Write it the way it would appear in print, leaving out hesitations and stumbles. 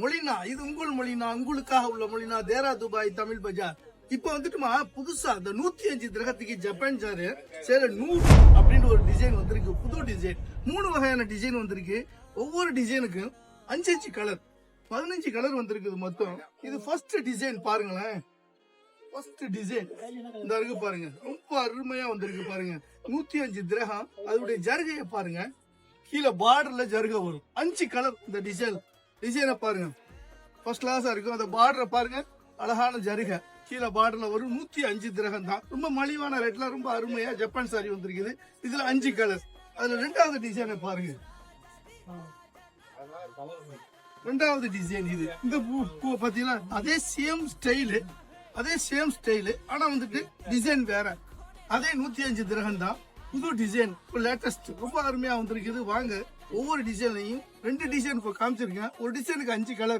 மொழினா இது உங்கள் மொழினா, உங்களுக்காக உள்ள மொழினா, தேரா துபாய் தமிழ் பஜார். இப்ப வந்துட்டுமா புதுசா இந்த 105 கிரகத்துக்கு ஜப்பான் சாரு சரி 100 அப்படின்னு ஒரு டிசைன் வந்திருக்கு. புது டிசைன் 3 வகையான டிசைன் வந்திருக்கு. ஒவ்வொரு டிசைனுக்கும் 5 கலர் 15 கலர் வந்திருக்குது மொத்தம். இது ஃபர்ஸ்ட் டிசைன் பாருங்களேன். ஃபர்ஸ்ட் டிசைன் இந்த இருக்கு பாருங்க, ரொம்ப அருமையா வந்திருக்கு பாருங்க. 105 கிரகம், அதோடைய ஜருகையை பாருங்க. கீழே பார்டர்ல ஜருகை வரும். 5 கலர். இந்த டிசைனை பாருங்க, ஃபர்ஸ்ட் கிளாஸா இருக்கும். அந்த பார்டரை பாருங்க, அழகான ஜருகை கீழே பார்டர்ல வரும். 105 கிரகம் தான். ரொம்ப மலிவான ரேட்ல ரொம்ப அருமையா ஜப்பான் சாரி வந்திருக்குது. இதுல 5 கலர். அதுல ரெண்டாவது டிசைனை பாருங்க. ரெண்டாவது டிசைன் இது. இந்த பூ பாத்தீங்கன்னா அதே சேம் ஸ்டைலு ஆனா வந்துட்டு டிசைன் வேற. அதே 105 கிரகம் தான். புது டிசைன், லேட்டஸ்ட், ரொம்ப அருமையா வந்திருக்குது. வாங்க, ஒவ்வொரு டிசைன்லையும் 2 டிசைன் இப்போ காமிச்சிருக்கேன். ஒரு டிசைனுக்கு 5 கலர்.